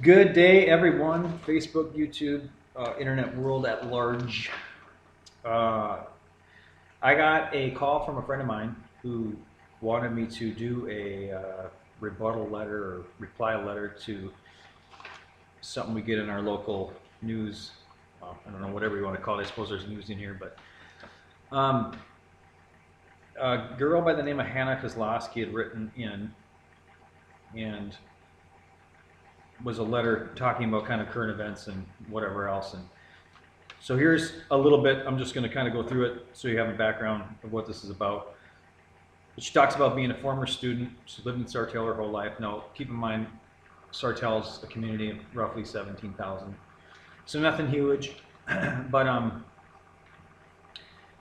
Good day, everyone. Facebook, YouTube, internet world at large. Uh, I got a call from a friend of mine who wanted me to do a rebuttal letter or reply letter to something we get in our local news. Well, I don't know, whatever you want to call it. I suppose there's news in here, but um, a girl by the name of Hannah Kozlowski had written in and was a letter talking about kind of current events and whatever else. And so here's a little bit, I'm just going to kind of go through it so you have a background of what this is about. She talks about being a former student. She lived in Sartell her whole life. Now, keep in mind, Sartell's a community of roughly 17,000. So nothing huge, but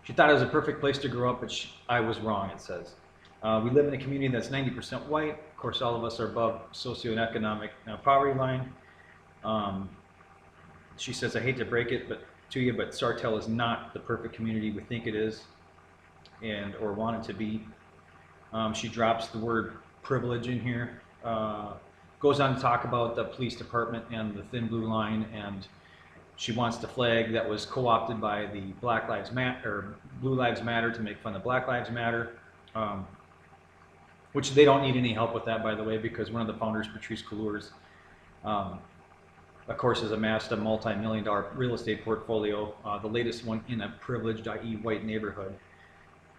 she thought it was a perfect place to grow up, but I was wrong, it says. We live in a community that's 90% white. Of course, all of us are above socioeconomic poverty line. She says, I hate to break it to you, but Sartell is not the perfect community we think it is or want it to be. She drops the word privilege in here. Goes on to talk about the police department and the thin blue line, and she wants the flag that was co-opted by the Black Lives Matter or Blue Lives Matter to make fun of Black Lives Matter, which they don't need any help with that, by the way, because one of the founders, Patrisse Cullors, of course, has amassed a multi-million-dollar real estate portfolio, the latest one in a privileged, i.e. white neighborhood,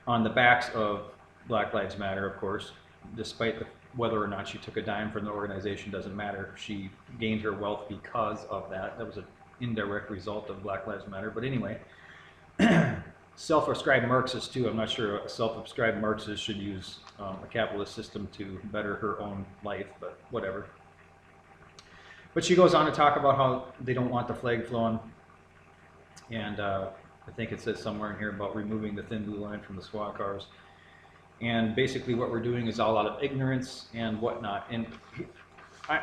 on the backs of Black Lives Matter, of course. Despite whether or not she took a dime from the organization, doesn't matter. She gained her wealth because of that. That was an indirect result of Black Lives Matter. But anyway, self-ascribed Marxist too. I'm not sure a self-ascribed Marxist should use a capitalist system to better her own life, but whatever. But she goes on to talk about how they don't want the flag flown, and I think it says somewhere in here about removing the thin blue line from the squad cars. And basically what we're doing is all out of ignorance and whatnot. And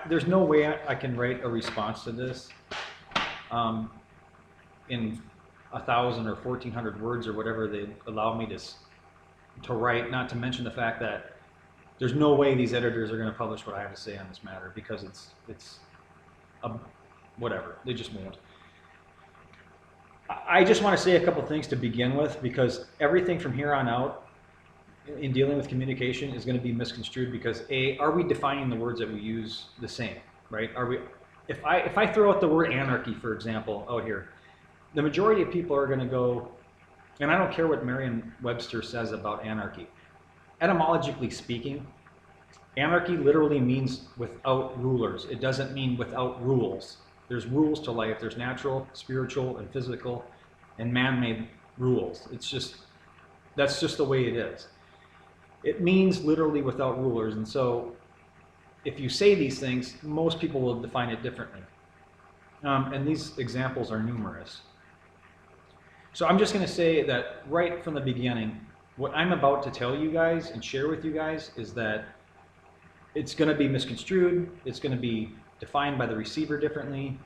there's no way I can write a response to this in 1,000 or 1,400 words or whatever they allow me to write, not to mention the fact that there's no way these editors are going to publish what I have to say on this matter, because it's whatever, they just won't. I just want to say a couple things to begin with, because everything from here on out in dealing with communication is going to be misconstrued, because are we defining the words that we use the same, right? Are we? If I throw out the word anarchy, for example, out here, the majority of people are going to go, and I don't care what Merriam-Webster says about anarchy. Etymologically speaking, anarchy literally means without rulers. It doesn't mean without rules. There's rules to life. There's natural, spiritual, and physical, and man-made rules. That's just the way it is. It means literally without rulers, and so if you say these things, most people will define it differently. And these examples are numerous. So I'm just going to say that right from the beginning, what I'm about to tell you guys and share with you guys is that it's going to be misconstrued. It's going to be defined by the receiver differently.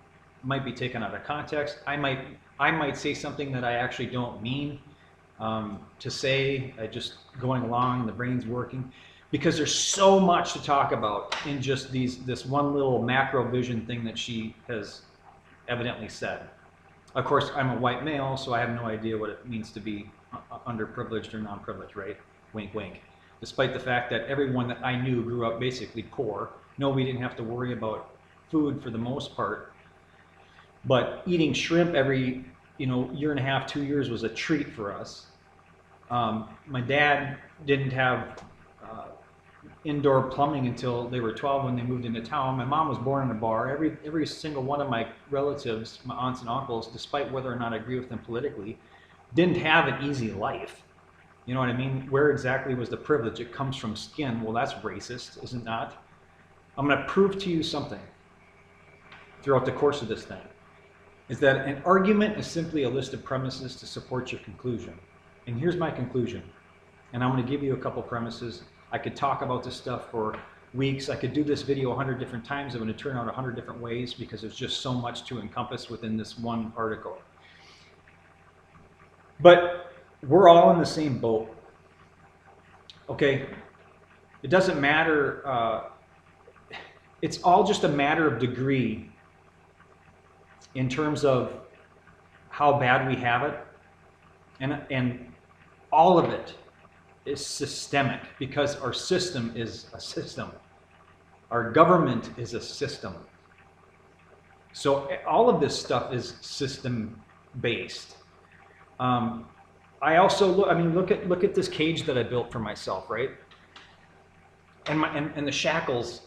Might be taken out of context. I might say something that I actually don't mean to say. Just going along, the brain's working, because there's so much to talk about in just this one little macro vision thing that she has evidently said. Of course, I'm a white male, so I have no idea what it means to be underprivileged or non-privileged, right? Wink, wink. Despite the fact that everyone that I knew grew up basically poor. No, we didn't have to worry about food for the most part, but eating shrimp every year and a half, 2 years was a treat for us. My dad didn't have indoor plumbing until they were 12 when they moved into town. My mom was born in a bar. Every single one of my relatives, my aunts and uncles, despite whether or not I agree with them politically, didn't have an easy life. You know what I mean? Where exactly was the privilege? It comes from skin. Well, that's racist, is it not? I'm going to prove to you something throughout the course of this thing, is that an argument is simply a list of premises to support your conclusion. And here's my conclusion. And I'm going to give you a couple premises. I could talk about this stuff for weeks. I could do this video 100 different times. It would turn out 100 different ways, because there's just so much to encompass within this one article. But we're all in the same boat. Okay? It doesn't matter it's all just a matter of degree in terms of how bad we have it, and all of it is systemic because our system is a system. Our government is a system. So all of this stuff is system based. I also look at this cage that I built for myself, right? And the shackles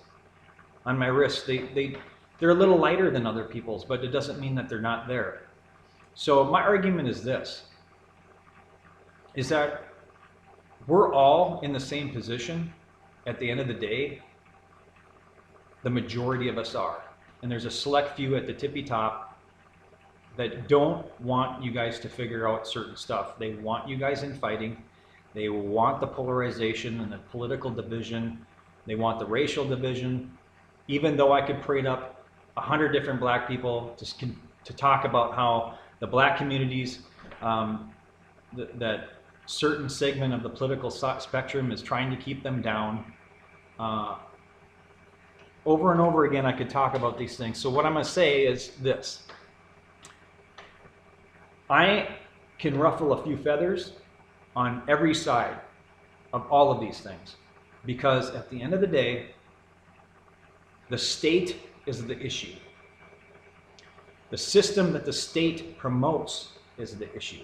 on my wrists, they're a little lighter than other people's, but it doesn't mean that they're not there. So my argument is this, is that we're all in the same position at the end of the day. The majority of us are. And there's a select few at the tippy top that don't want you guys to figure out certain stuff. They want you guys in fighting. They want the polarization and the political division. They want the racial division. Even though I could parade up 100 different black people to talk about how the black communities, that certain segment of the political spectrum is trying to keep them down. Over and over again, I could talk about these things. So what I'm going to say is this. I can ruffle a few feathers on every side of all of these things, because at the end of the day, the state is the issue. The system that the state promotes is the issue.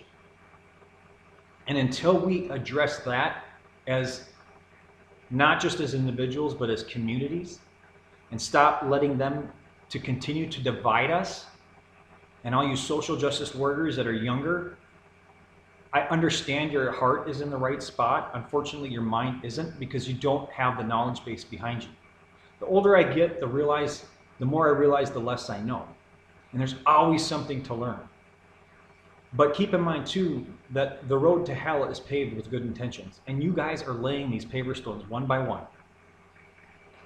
And until we address that as not just as individuals, but as communities, and stop letting them to continue to divide us, and all you social justice warriors that are younger, I understand your heart is in the right spot. Unfortunately, your mind isn't, because you don't have the knowledge base behind you. The older I get, the more I realize the less I know. And there's always something to learn. But keep in mind too, that the road to hell is paved with good intentions. And you guys are laying these paver stones one by one.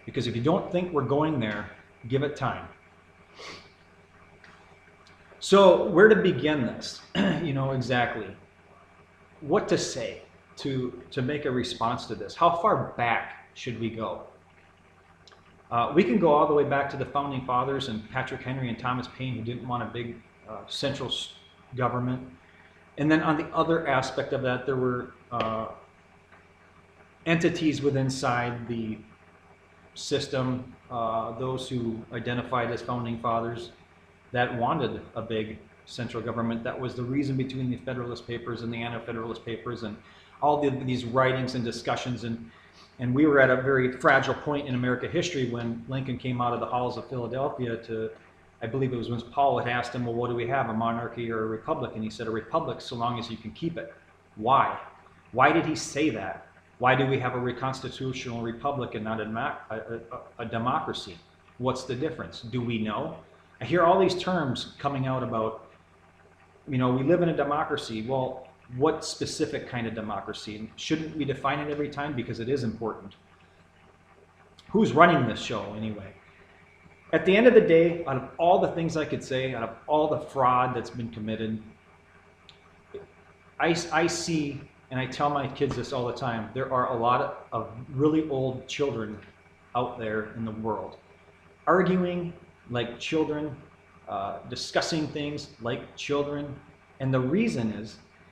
Because if you don't think we're going there, give it time. So where to begin this? Exactly what to say to make a response to this. How far back should we go? We can go all the way back to the Founding Fathers and Patrick Henry and Thomas Paine, who didn't want a big central government. And then on the other aspect of that, there were entities within inside the system, those who identified as Founding Fathers, that wanted a big central government. That was the reason between the Federalist Papers and the Anti-Federalist Papers and all these writings and discussions. And we were at a very fragile point in American history when Lincoln came out of the halls of Philadelphia I believe it was when Paul had asked him, well, what do we have, a monarchy or a republic? And he said, a republic, so long as you can keep it. Why? Why did he say that? Why do we have a constitutional republic and not a democracy? What's the difference? Do we know? I hear all these terms coming out about, we live in a democracy. Well, what specific kind of democracy? Shouldn't we define it every time? Because it is important. Who's running this show anyway? At the end of the day, out of all the things I could say, out of all the fraud that's been committed, I see, and I tell my kids this all the time, there are a lot of really old children out there in the world, arguing like children, discussing things like children. And the reason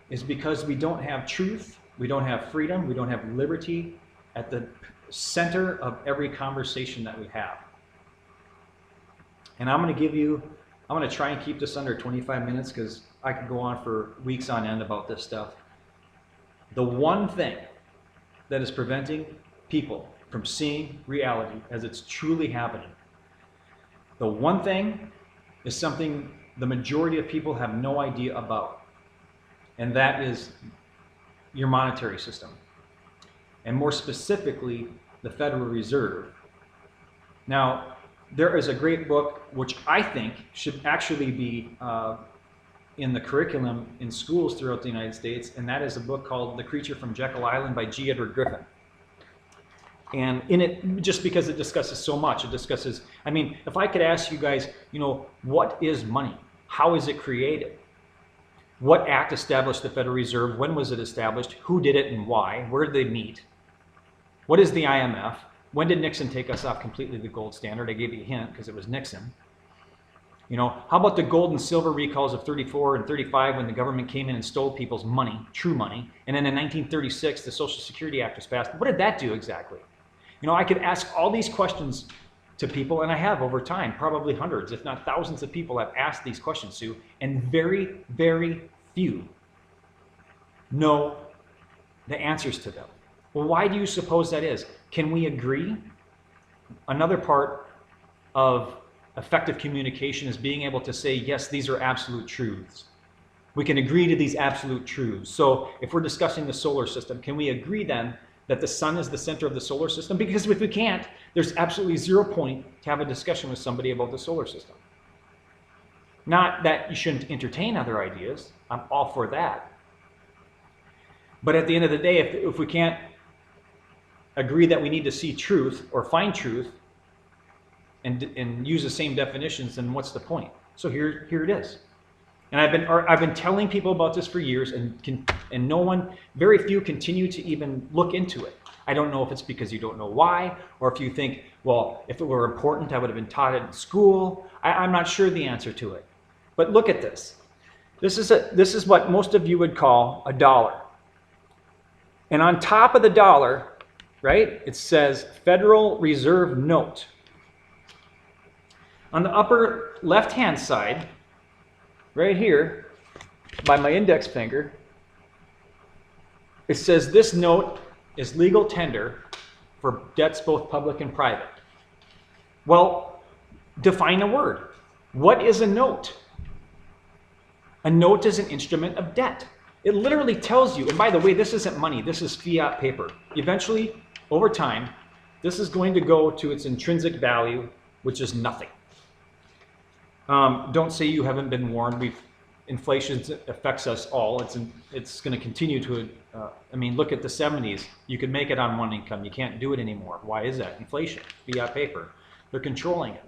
is because we don't have truth, we don't have freedom, we don't have liberty at the center of every conversation that we have. And I'm going to try and keep this under 25 minutes because I could go on for weeks on end about this stuff. The one thing that is preventing people from seeing reality as it's truly happening, the one thing is something the majority of people have no idea about, and that is your monetary system, and more specifically, the Federal Reserve. Now, there is a great book which I think should actually be in the curriculum in schools throughout the United States, and that is a book called The Creature from Jekyll Island by G. Edward Griffin. And in it, just because it discusses so much, if I could ask you guys, what is money? How is it created? What act established the Federal Reserve? When was it established? Who did it and why? Where did they meet? What is the IMF? When did Nixon take us off completely the gold standard? I gave you a hint because it was Nixon. You know, how about the gold and silver recalls of 34 and 35 when the government came in and stole people's money, true money? And then in 1936, the Social Security Act was passed. What did that do exactly? You know, I could ask all these questions to people, and I have over time, probably hundreds, if not thousands of people have asked these questions to, and very, very few know the answers to them. Well, why do you suppose that is? Can we agree? Another part of effective communication is being able to say, yes, these are absolute truths. We can agree to these absolute truths. So if we're discussing the solar system, can we agree then that the sun is the center of the solar system? Because if we can't, there's absolutely 0 point to have a discussion with somebody about the solar system. Not that you shouldn't entertain other ideas. I'm all for that. But at the end of the day, if we can't agree that we need to see truth or find truth and use the same definitions, then what's the point? So here it is. And I've been telling people about this for years, and no one, very few, continue to even look into it. I don't know if it's because you don't know why, or if you think, well, if it were important, I would have been taught it in school. I'm not sure the answer to it. But look at this. This is what most of you would call a dollar. And on top of the dollar, right, it says Federal Reserve Note. On the upper left-hand side, right here, by my index finger, it says this note is legal tender for debts both public and private. Well, define a word. What is a note? A note is an instrument of debt. It literally tells you, and by the way, this isn't money, this is fiat paper. Eventually, over time, this is going to go to its intrinsic value, which is nothing. Don't say you haven't been warned. Inflation affects us all. It's going to continue to, I mean, look at the 70s. You could make it on one income. You can't do it anymore. Why is that? Inflation, fiat paper. They're controlling it.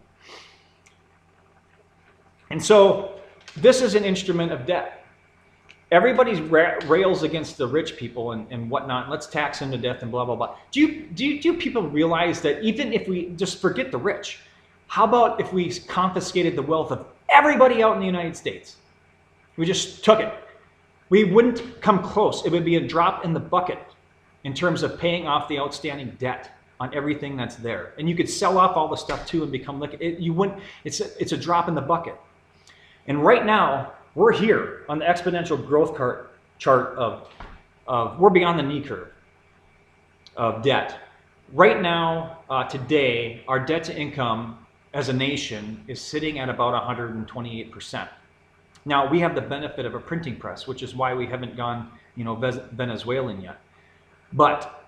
And so this is an instrument of debt. Everybody rails against the rich people and whatnot. Let's tax them to death and blah, blah, blah. Do people realize that even if we just forget the rich, how about if we confiscated the wealth of everybody out in the United States? We just took it. We wouldn't come close. It would be a drop in the bucket in terms of paying off the outstanding debt on everything that's there. And you could sell off all the stuff too and become liquid. It's a drop in the bucket. And right now, we're here on the exponential growth chart of we're beyond the knee curve of debt. Right now, today, our debt to income as a nation is sitting at about 128%. Now, we have the benefit of a printing press, which is why we haven't gone, Venezuelan yet. But,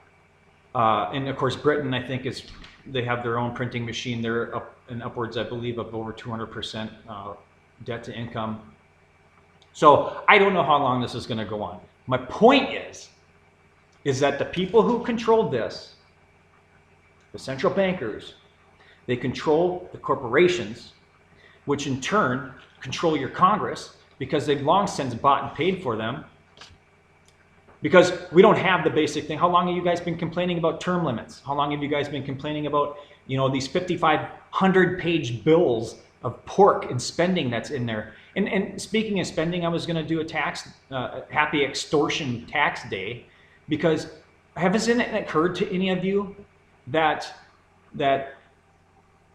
and of course, Britain, I think, they have their own printing machine. They're up and upwards, I believe, of over 200% debt to income. So I don't know how long this is going to go on. My point is that the people who control this, the central bankers, they control the corporations, which in turn control your Congress because they've long since bought and paid for them. Because we don't have the basic thing. How long have you guys been complaining about term limits? How long have you guys been complaining about, these 5,500-page bills of pork and spending that's in there? And speaking of spending, I was going to do a happy extortion tax day, because hasn't it occurred to any of you that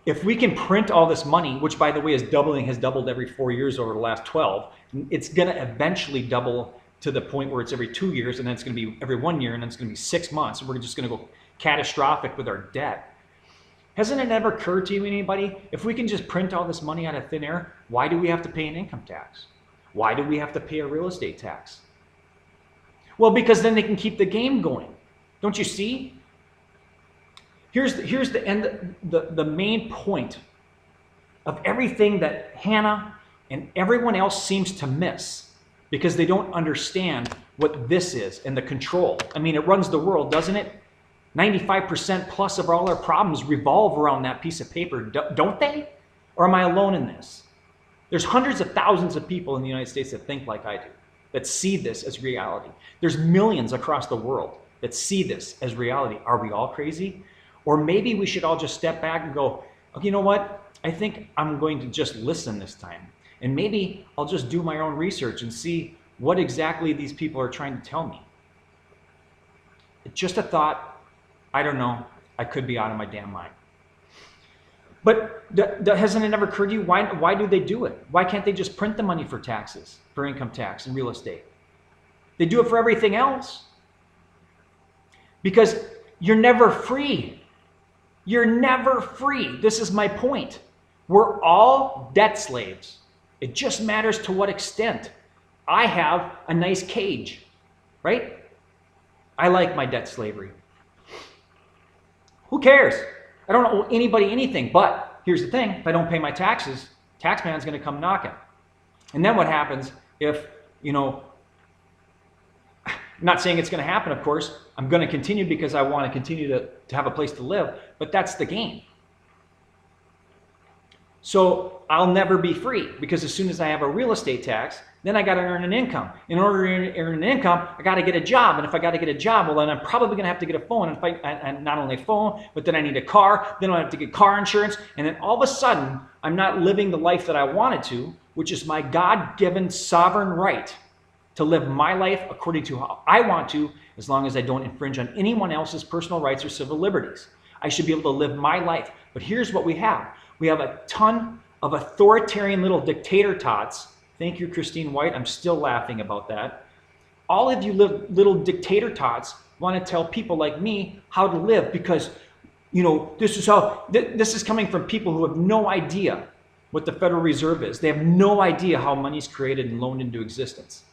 if we can print all this money, which by the way has doubled every 4 years over the last 12, it's going to eventually double to the point where it's every 2 years, and then it's going to be every 1 year, and then it's going to be 6 months, and we're just going to go catastrophic with our debt. Hasn't it ever occurred to you, anybody, if we can just print all this money out of thin air, why do we have to pay an income tax? Why do we have to pay a real estate tax? Well, because then they can keep the game going. Don't you see? Here's the end, the main point of everything that Hannah and everyone else seems to miss, because they don't understand what this is and the control. I mean, it runs the world, doesn't it? 95% plus of all our problems revolve around that piece of paper, don't they? Or am I alone in this? There's hundreds of thousands of people in the United States that think like I do, that see this as reality. There's millions across the world that see this as reality. Are we all crazy? Or maybe we should all just step back and go, okay, you know what? I think I'm going to just listen this time. And maybe I'll just do my own research and see what exactly these people are trying to tell me. It's just a thought. I don't know. I could be out of my damn mind. But hasn't it ever occurred to you, why do they do it? Why can't they just print the money for taxes, for income tax and real estate? They do it for everything else. Because you're never free. You're never free. This is my point. We're all debt slaves. It just matters to what extent. I have a nice cage, right? I like my debt slavery. Who cares? I don't owe anybody anything, but here's the thing. If I don't pay my taxes, taxman's going to come knocking. And then what happens if, I'm not saying it's going to happen, of course. I'm going to continue because I want to continue to have a place to live, but that's the game. So I'll never be free because as soon as I have a real estate tax, then I got to earn an income. In order to earn an income, I got to get a job. And if I got to get a job, well, then I'm probably going to have to get a phone. And not only a phone, but then I need a car. Then I have to get car insurance. And then all of a sudden, I'm not living the life that I wanted to, which is my God-given sovereign right to live my life according to how I want to, as long as I don't infringe on anyone else's personal rights or civil liberties. I should be able to live my life. But here's what we have. We have a ton of authoritarian little dictator tots. Thank you, Christine White. I'm still laughing about that. All of you little dictator tots want to tell people like me how to live because, this is coming from people who have no idea what the Federal Reserve is. They have no idea how money's created and loaned into existence.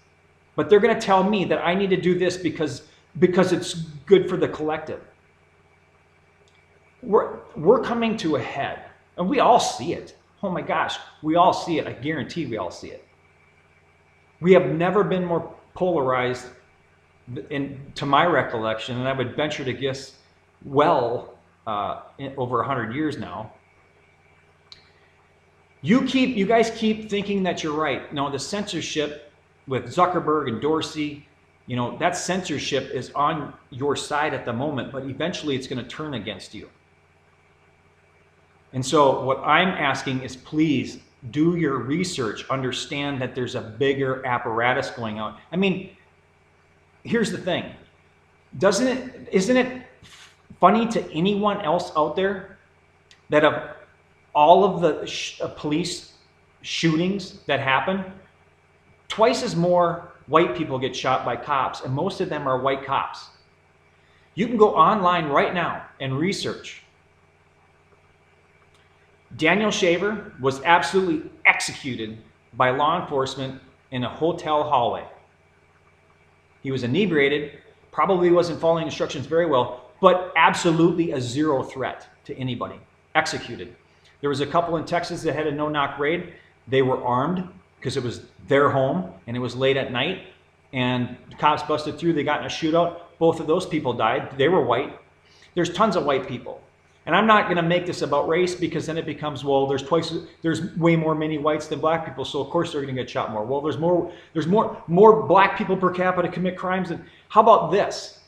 But they're going to tell me that I need to do this because it's good for the collective. We're coming to a head, and we all see it. Oh my gosh, we all see it. I guarantee we all see it. We have never been more polarized, to my recollection, and I would venture to guess over 100 years now. You guys keep thinking that you're right. No, the censorship with Zuckerberg and Dorsey, that censorship is on your side at the moment, but eventually it's going to turn against you. And so what I'm asking is please do your research, understand that there's a bigger apparatus going on. I mean, here's the thing. Isn't it funny to anyone else out there that of all of the police shootings that happen, twice as more white people get shot by cops, and most of them are white cops. You can go online right now and research. Daniel Shaver was absolutely executed by law enforcement in a hotel hallway. He was inebriated, probably wasn't following instructions very well, but absolutely a zero threat to anybody. Executed. There was a couple in Texas that had a no-knock raid. They were armed because it was their home and it was late at night, and the cops busted through. They got in a shootout. Both of those people died. They were white. There's tons of white people. And I'm not going to make this about race because then it becomes, well, there's way more many whites than black people, so of course they're going to get shot more. Well, there's more black people per capita commit crimes. And how about this?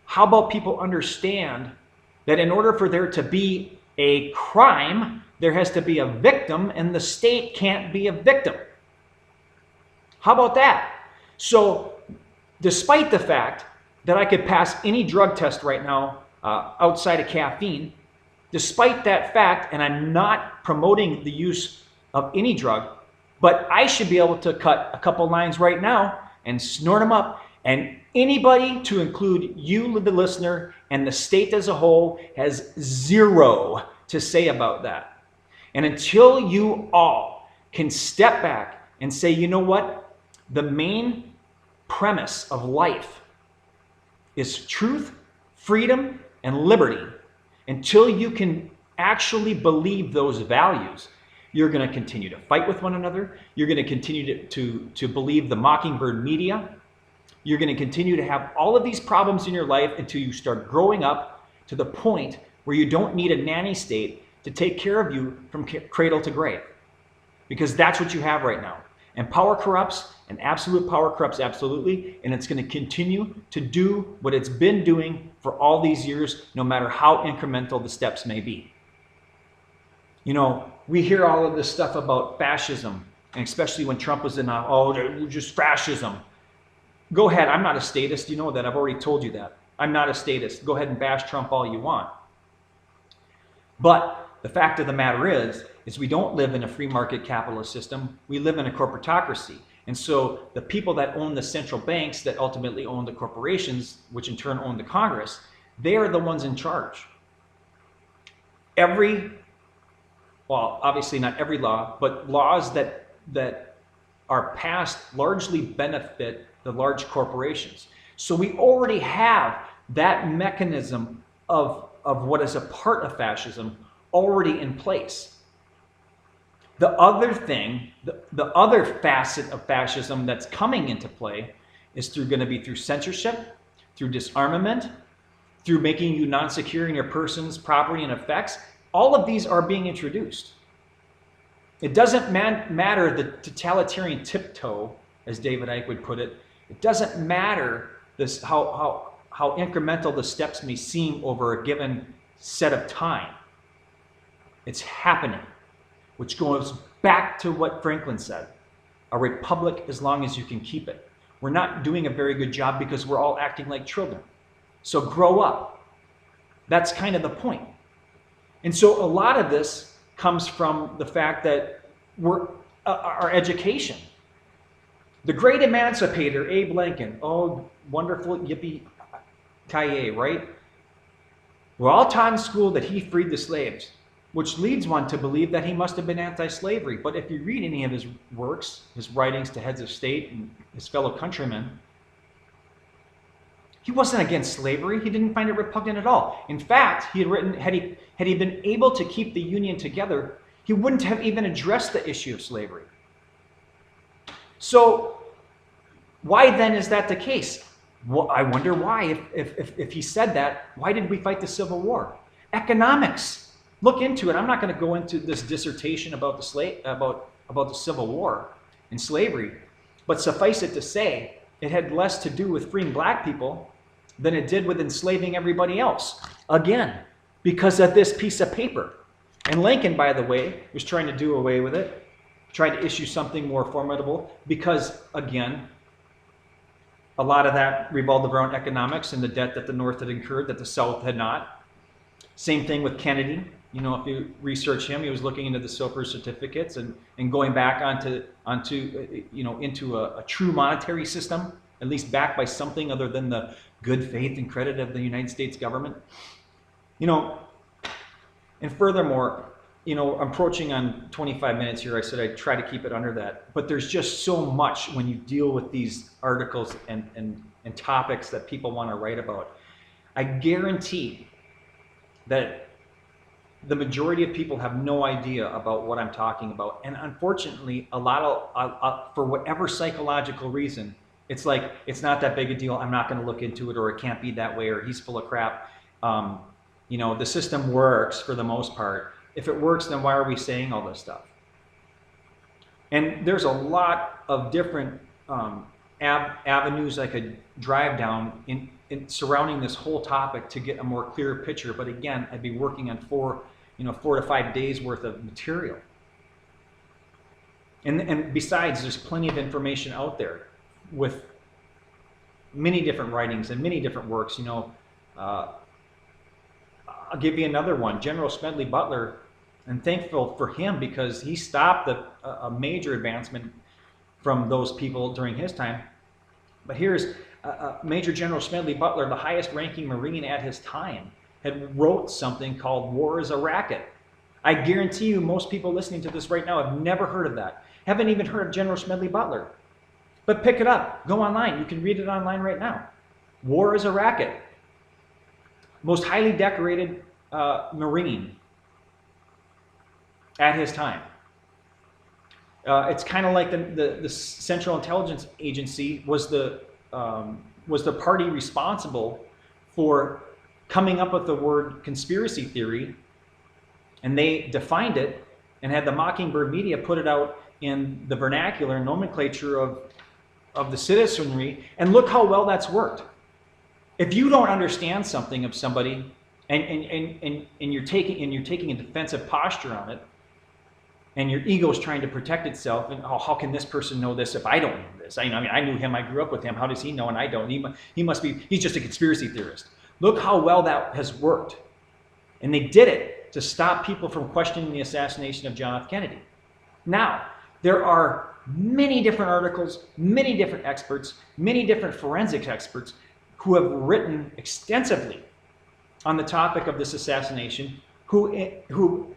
How about people understand that in order for there to be a crime, there has to be a victim, and the state can't be a victim. How about that? So despite the fact that I could pass any drug test right now outside of caffeine, despite that fact, and I'm not promoting the use of any drug, but I should be able to cut a couple lines right now and snort them up. And anybody, to include you, the listener, and the state as a whole, has zero to say about that. And until you all can step back and say, you know what? The main premise of life is truth, freedom, and liberty. Until you can actually believe those values, you're going to continue to fight with one another. You're going to continue to believe the Mockingbird media. You're going to continue to have all of these problems in your life until you start growing up to the point where you don't need a nanny state to take care of you from cradle to grave. Because that's what you have right now. And power corrupts, and absolute power corrupts absolutely, and it's going to continue to do what it's been doing for all these years, no matter how incremental the steps may be. You know, we hear all of this stuff about fascism, and especially when Trump was in, just fascism. Go ahead, I'm not a statist, you know that, I've already told you that. I'm not a statist. Go ahead and bash Trump all you want. But the fact of the matter is we don't live in a free market capitalist system. We live in a corporatocracy. And so the people that own the central banks that ultimately own the corporations, which in turn own the Congress, they are the ones in charge. Well, obviously not every law, but laws that are passed largely benefit the large corporations. So we already have that mechanism of what is a part of fascism already in place. The other thing, the other facet of fascism that's coming into play is going to be through censorship, through disarmament, through making you non-secure in your person's property and effects. All of these are being introduced. It doesn't matter the totalitarian tiptoe, as David Icke would put it. It doesn't matter how incremental the steps may seem over a given set of time. It's happening, which goes back to what Franklin said. A republic as long as you can keep it. We're not doing a very good job because we're all acting like children. So grow up. That's kind of the point. And so a lot of this comes from the fact that our education. The great emancipator, Abe Lincoln, oh, wonderful, yippee-ki-yay, right? We're all taught in school that he freed the slaves, which leads one to believe that he must have been anti-slavery. But if you read any of his works, his writings to heads of state and his fellow countrymen, he wasn't against slavery. He didn't find it repugnant at all. In fact, he had written, had he been able to keep the Union together, he wouldn't have even addressed the issue of slavery. So why then is that the case? Well, I wonder why. If he said that, why did we fight the Civil War? Economics. Look into it. I'm not going to go into this dissertation about the Civil War and slavery, but suffice it to say, it had less to do with freeing black people than it did with enslaving everybody else. Again, because of this piece of paper. And Lincoln, by the way, was trying to do away with it, tried to issue something more formidable because, again, a lot of that revolved around economics and the debt that the North had incurred that the South had not. Same thing with Kennedy. You know, if you research him, he was looking into the silver certificates and going back into a true monetary system, at least backed by something other than the good faith and credit of the United States government. You know, and furthermore, you know, I'm approaching on 25 minutes here. I said I'd try to keep it under that. But there's just so much when you deal with these articles and topics that people want to write about. I guarantee that the majority of people have no idea about what I'm talking about. And unfortunately, a lot of, for whatever psychological reason, it's like, it's not that big a deal. I'm not going to look into it, or it can't be that way, or he's full of crap. You know, the system works for the most part. If it works, then why are we saying all this stuff? And there's a lot of different avenues I could drive down in surrounding this whole topic to get a more clear picture. But again, I'd be working on 4 to 5 days worth of material. And besides, there's plenty of information out there with many different writings and many different works. You know, I'll give you another one, General Smedley Butler, and thankful for him because he stopped a major advancement from those people during his time. But here's Major General Smedley Butler, the highest ranking Marine at his time, had wrote something called War is a Racket. I guarantee you most people listening to this right now have never heard of that, haven't even heard of General Smedley Butler. But pick it up, go online, you can read it online right now. War is a Racket. Most highly decorated Marine at his time. It's kind of like the Central Intelligence Agency was the party responsible for coming up with the word conspiracy theory, and they defined it and had the Mockingbird media put it out in the vernacular nomenclature of the citizenry, and look how well that's worked. If you don't understand something of somebody and you're taking a defensive posture on it, and your ego is trying to protect itself, and how can this person know this if I don't know this? I mean, I knew him, I grew up with him. How does he know and I don't? He's just a conspiracy theorist. Look how well that has worked. And they did it to stop people from questioning the assassination of John F. Kennedy. Now, there are many different articles, many different experts, many different forensics experts who have written extensively on the topic of this assassination, who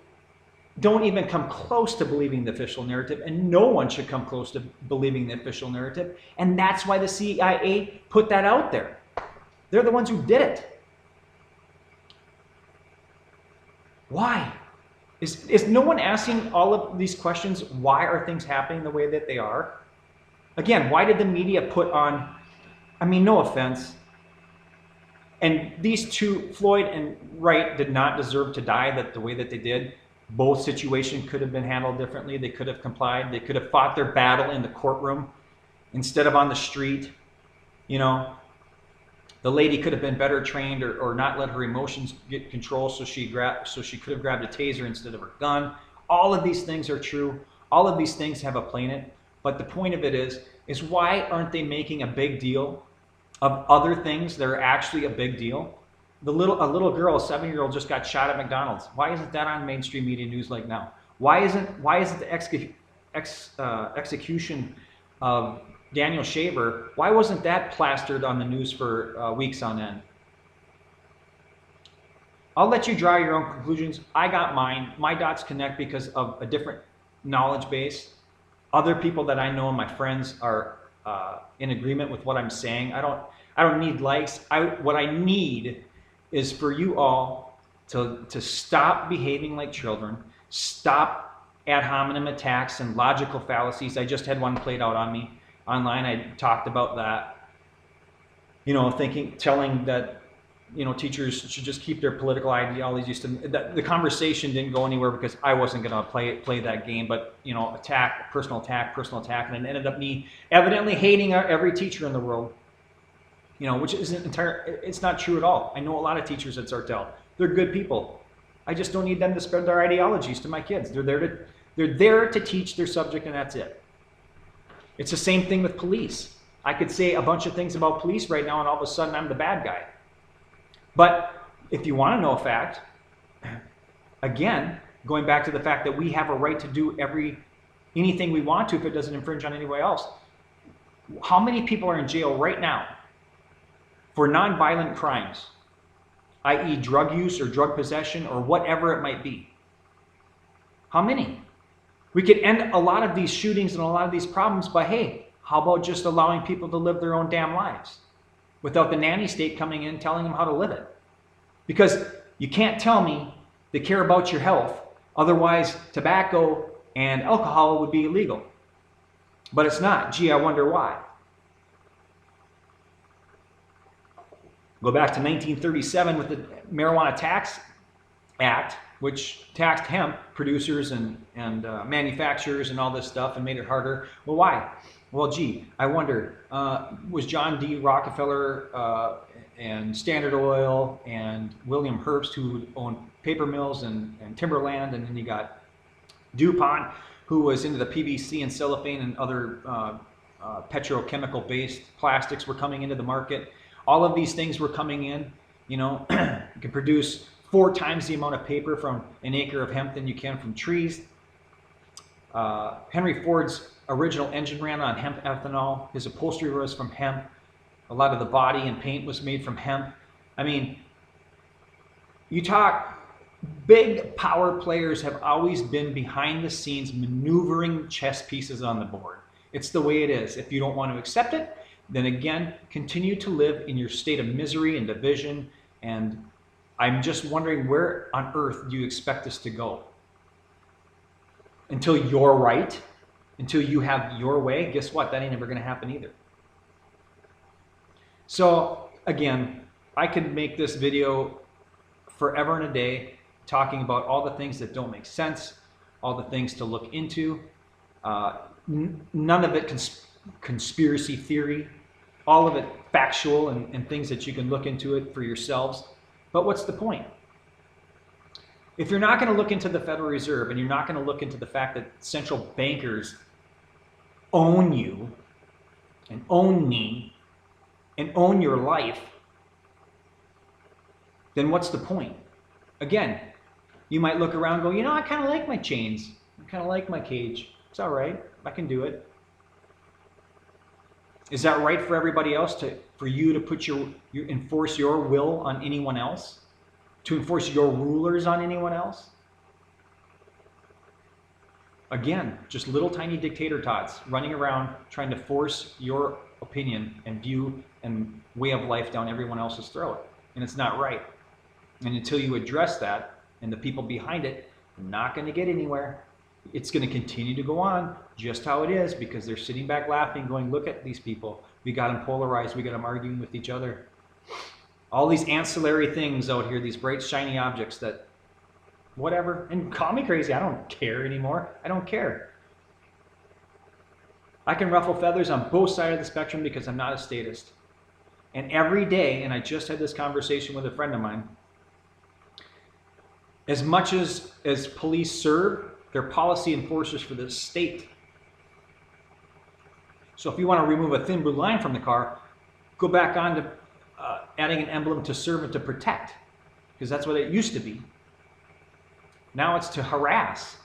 don't even come close to believing the official narrative, and no one should come close to believing the official narrative. And that's why the CIA put that out there. They're the ones who did it. Why? Is no one asking all of these questions? Why are things happening the way that they are? Again, why did the media put on, I mean, no offense, and these two, Floyd and Wright, did not deserve to die the way that they did. Both situations could have been handled differently. They could have complied. They could have fought their battle in the courtroom instead of on the street. You know, the lady could have been better trained, or not let her emotions get control, so she could have grabbed a taser instead of her gun. All of these things are true. All of these things have a play in it. But the point of it is why aren't they making a big deal of other things that are actually a big deal? A little girl, a 7-year-old, just got shot at McDonald's. Why isn't that on mainstream media news like now? Why isn't the execution of Daniel Shaver, why wasn't that plastered on the news for weeks on end? I'll let you draw your own conclusions. I got mine. My dots connect because of a different knowledge base. Other people that I know and my friends are in agreement with what I'm saying. I don't need likes. What I need is for you all to stop behaving like children, stop ad hominem attacks and logical fallacies. I just had one played out on me online. I talked about that. You know, telling that, you know, teachers should just keep their political ideologies to the conversation didn't go anywhere because I wasn't going to play that game. But, you know, personal attack, and it ended up me evidently hating every teacher in the world. You know, which isn't it's not true at all. I know a lot of teachers at Sartell. They're good people. I just don't need them to spread their ideologies to my kids. They're there to teach their subject, and that's it. It's the same thing with police. I could say a bunch of things about police right now, and all of a sudden I'm the bad guy. But if you want to know a fact, again, going back to the fact that we have a right to do anything we want to if it doesn't infringe on anybody else. How many people are in jail right now for nonviolent crimes, i.e. drug use or drug possession or whatever it might be? How many? We could end a lot of these shootings and a lot of these problems by, hey, how about just allowing people to live their own damn lives without the nanny state coming in telling them how to live it? Because you can't tell me they care about your health, otherwise tobacco and alcohol would be illegal. But it's not. Gee, I wonder why. Go back to 1937 with the Marijuana Tax Act, which taxed hemp producers and manufacturers and all this stuff and made it harder. Well, why? Well, gee, I wonder, was John D. Rockefeller and Standard Oil and William Herbst, who owned paper mills and timberland, and then you got DuPont, who was into the PVC and cellophane and other petrochemical-based plastics were coming into the market. All of these things were coming in. You know, you can produce 4 times the amount of paper from an acre of hemp than you can from trees. Henry Ford's original engine ran on hemp ethanol. His upholstery was from hemp. A lot of the body and paint was made from hemp. I mean, you talk, big power players have always been behind the scenes maneuvering chess pieces on the board. It's the way it is. If you don't want to accept it, then again, continue to live in your state of misery and division. And I'm just wondering, where on earth do you expect us to go? Until you're right, until you have your way, guess what? That ain't never going to happen either. So again, I could make this video forever and a day talking about all the things that don't make sense, all the things to look into. None of it conspiracy theory, all of it factual and things that you can look into it for yourselves. But what's the point? If you're not going to look into the Federal Reserve and you're not going to look into the fact that central bankers own you and own me and own your life, then what's the point? Again, you might look around and go, you know, I kind of like my chains. I kind of like my cage. It's all right. I can do it. Is that right for everybody else for you to put enforce your will on anyone else? To enforce your rulers on anyone else? Again, just little tiny dictator tots running around trying to force your opinion and view and way of life down everyone else's throat. And it's not right. And until you address that, and the people behind it are not going to get anywhere. It's going to continue to go on just how it is, because they're sitting back laughing, going, look at these people. We got them polarized. We got them arguing with each other. All these ancillary things out here, these bright, shiny objects that, whatever. And call me crazy. I don't care anymore. I don't care. I can ruffle feathers on both sides of the spectrum because I'm not a statist. And every day, and I just had this conversation with a friend of mine, as much as police serve, they're policy enforcers for the state. So if you want to remove a thin blue line from the car, go back on to adding an emblem to serve and to protect, because that's what it used to be. Now it's to harass.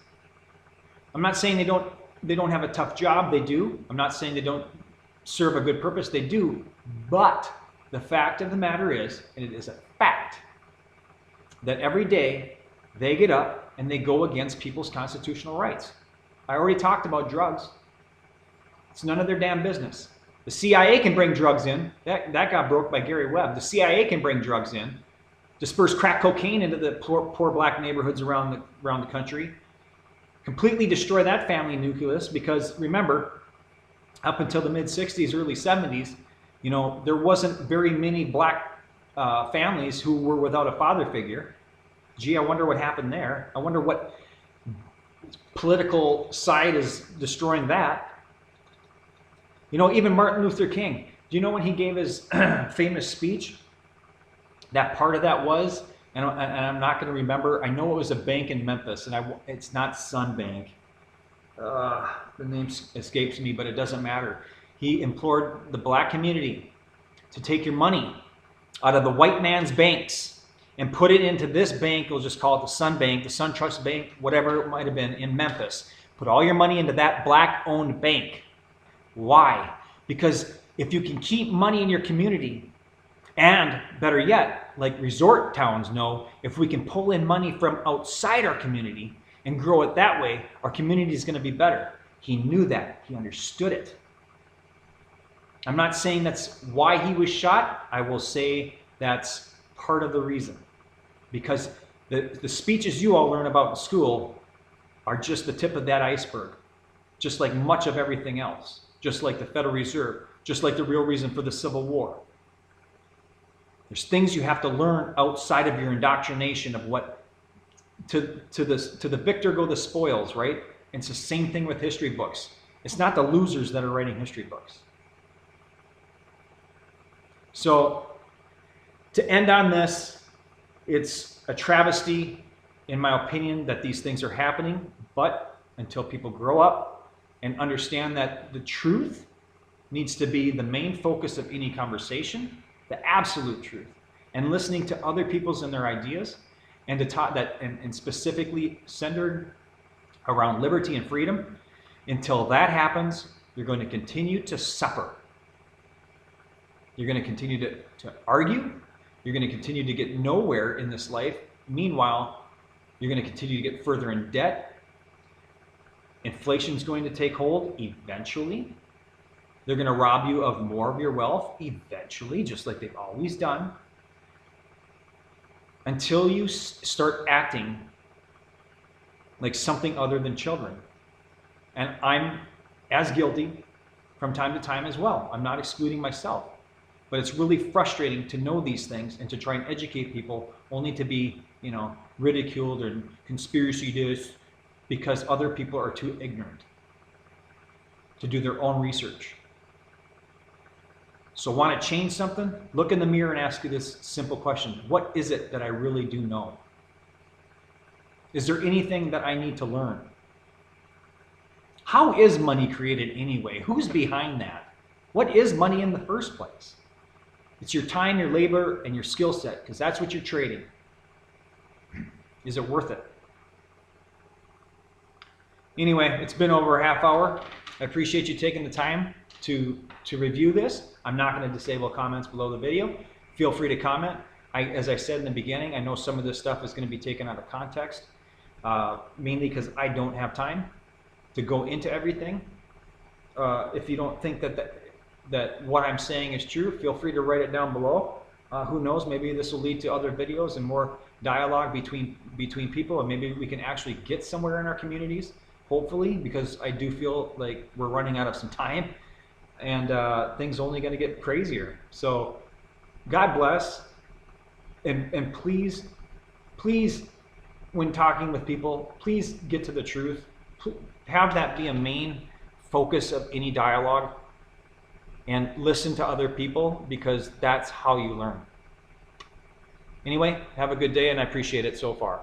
I'm not saying they don't have a tough job. They do. I'm not saying they don't serve a good purpose. They do. But the fact of the matter is, and it is a fact, that every day they get up and they go against people's constitutional rights. I already talked about drugs. It's none of their damn business. The CIA can bring drugs in. That got broke by Gary Webb. The CIA can bring drugs in, disperse crack cocaine into the poor black neighborhoods around the country, completely destroy that family nucleus, because remember, up until the mid-60s, early 70s, you know, there wasn't very many black families who were without a father figure. Gee, I wonder what happened there. I wonder what political side is destroying that. You know, even Martin Luther King, do you know when he gave his famous speech, that part of that was, and I'm not going to remember, I know it was a bank in Memphis, and it's not Sun Bank. The name escapes me, but it doesn't matter. He implored the black community to take your money out of the white man's banks and put it into this bank. We'll just call it the Sun Bank, the SunTrust Bank, whatever it might have been in Memphis. Put all your money into that black-owned bank. Why? Because if you can keep money in your community, and better yet, like resort towns know, if we can pull in money from outside our community and grow it that way, our community is going to be better. He knew that. He understood it. I'm not saying that's why he was shot. I will say that's part of the reason. Because the speeches you all learn about in school are just the tip of that iceberg. Just like much of everything else. Just like the Federal Reserve. Just like the real reason for the Civil War. There's things you have to learn outside of your indoctrination of what, to the victor go the spoils, right? And it's the same thing with history books. It's not the losers that are writing history books. So, to end on this, it's a travesty, in my opinion, that these things are happening, but until people grow up and understand that the truth needs to be the main focus of any conversation, the absolute truth, and listening to other people's and their ideas, and to talk that, and specifically centered around liberty and freedom. Until that happens, you're going to continue to suffer. You're going to continue to argue. You're going to continue to get nowhere in this life. Meanwhile, you're going to continue to get further in debt. Inflation's going to take hold eventually. They're going to rob you of more of your wealth eventually, just like they've always done, until you start acting like something other than children. And I'm as guilty from time to time as well. I'm not excluding myself. But it's really frustrating to know these things and to try and educate people only to be, you know, ridiculed or conspiracy this, because other people are too ignorant to do their own research. So want to change something? Look in the mirror and ask you this simple question. What is it that I really do know? Is there anything that I need to learn? How is money created anyway? Who's behind that? What is money in the first place? It's your time, your labor, and your skill set, because that's what you're trading. Is it worth it? Anyway, it's been over a half hour. I appreciate you taking the time to review this. I'm not going to disable comments below the video. Feel free to comment. As I said in the beginning, I know some of this stuff is going to be taken out of context, mainly because I don't have time to go into everything. If you don't think that what I'm saying is true, feel free to write it down below. Who knows, maybe this will lead to other videos and more dialogue between people, and maybe we can actually get somewhere in our communities, hopefully, because I do feel like we're running out of some time, and things are only going to get crazier. So God bless, and please, when talking with people, please get to the truth. Have that be a main focus of any dialogue, and listen to other people, because that's how you learn. Anyway, have a good day, and I appreciate it so far.